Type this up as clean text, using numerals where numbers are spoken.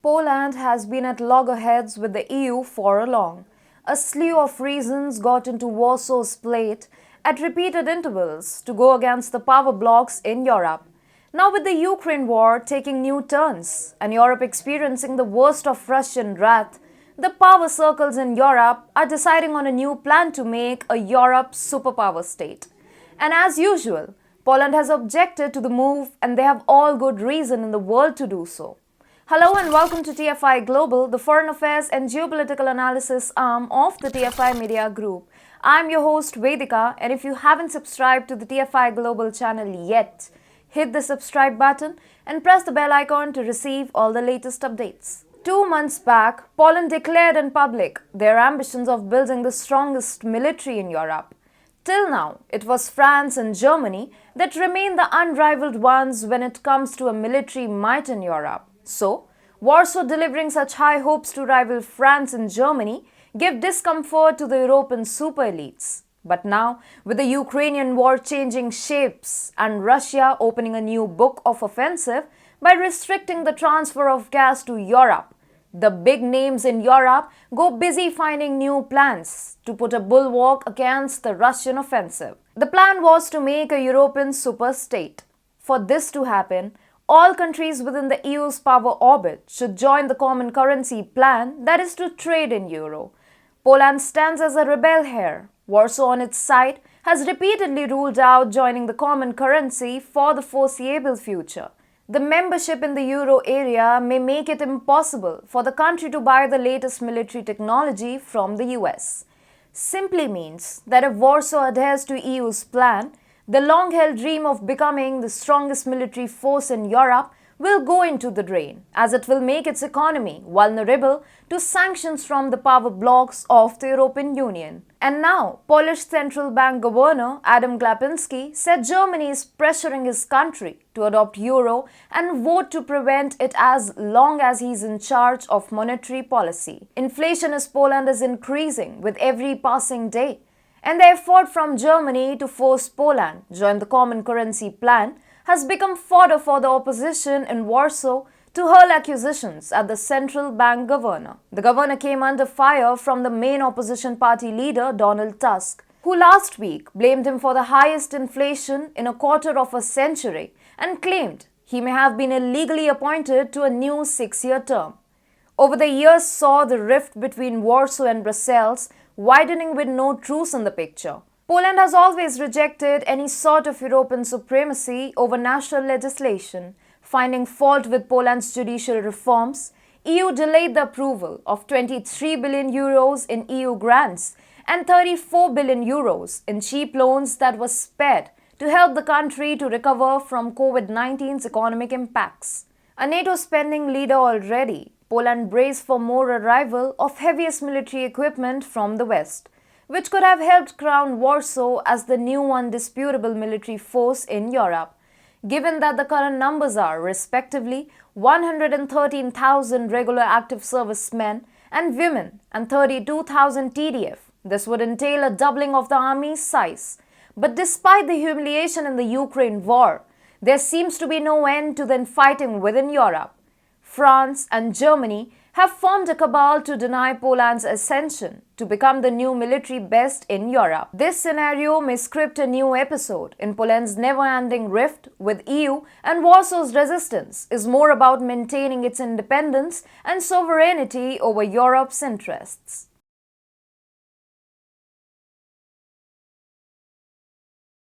Poland has been at loggerheads with the EU for long. A slew of reasons got into Warsaw's plate at repeated intervals to go against the power blocs in Europe. Now, with the Ukraine war taking new turns and Europe experiencing the worst of Russian wrath, the power circles in Europe are deciding on a new plan to make a Europe superpower state. And as usual, Poland has objected to the move, and they have all good reason in the world to do so. Hello and welcome to TFI Global, the foreign affairs and geopolitical analysis arm of the TFI Media Group. I'm your host Vedika, and if you haven't subscribed to the TFI Global channel yet, hit the subscribe button and press the bell icon to receive all the latest updates. 2 months back, Poland declared in public their ambitions of building the strongest military in Europe. Till now, it was France and Germany that remain the unrivaled ones when it comes to a military might in Europe. So, Warsaw delivering such high hopes to rival France and Germany gave discomfort to the European super elites. But now, with the Ukrainian war changing shapes and Russia opening a new book of offensive by restricting the transfer of gas to Europe, the big names in Europe go busy finding new plans to put a bulwark against the Russian offensive. The plan was to make a European super state. For this to happen, all countries within the EU's power orbit should join the common currency plan, that is to trade in euro. Poland stands as a rebel here. Warsaw on its side has repeatedly ruled out joining the common currency for the foreseeable future. The membership in the euro area may make it impossible for the country to buy the latest military technology from the US. Simply means that if Warsaw adheres to EU's plan, the long-held dream of becoming the strongest military force in Europe will go into the drain, as it will make its economy vulnerable to sanctions from the power blocs of the European Union. And now, Polish Central Bank Governor Adam Glapiński said Germany is pressuring his country to adopt euro and vote to prevent it as long as he is in charge of monetary policy. Inflation in Poland is increasing with every passing day, and the effort from Germany to force Poland to join the common currency plan has become fodder for the opposition in Warsaw to hurl accusations at the central bank governor. The governor came under fire from the main opposition party leader Donald Tusk, who last week blamed him for the highest inflation in a quarter of a century and claimed he may have been illegally appointed to a new 6-year term. Over the years saw the rift between Warsaw and Brussels widening with no truce in the picture. Poland has always rejected any sort of European supremacy over national legislation. Finding fault with Poland's judicial reforms, EU delayed the approval of 23 billion euros in EU grants and 34 billion euros in cheap loans that was spared to help the country to recover from COVID-19's economic impacts. A NATO spending leader already, Poland braced for more arrival of heaviest military equipment from the West, which could have helped crown Warsaw as the new undisputable military force in Europe, given that the current numbers are, respectively, 113,000 regular active servicemen and women and 32,000 TDF. This would entail a doubling of the army's size. But despite the humiliation in the Ukraine war, there seems to be no end to the infighting within Europe. France and Germany have formed a cabal to deny Poland's ascension to become the new military best in Europe. This scenario may script a new episode in Poland's never-ending rift with EU, and Warsaw's resistance is more about maintaining its independence and sovereignty over Europe's interests.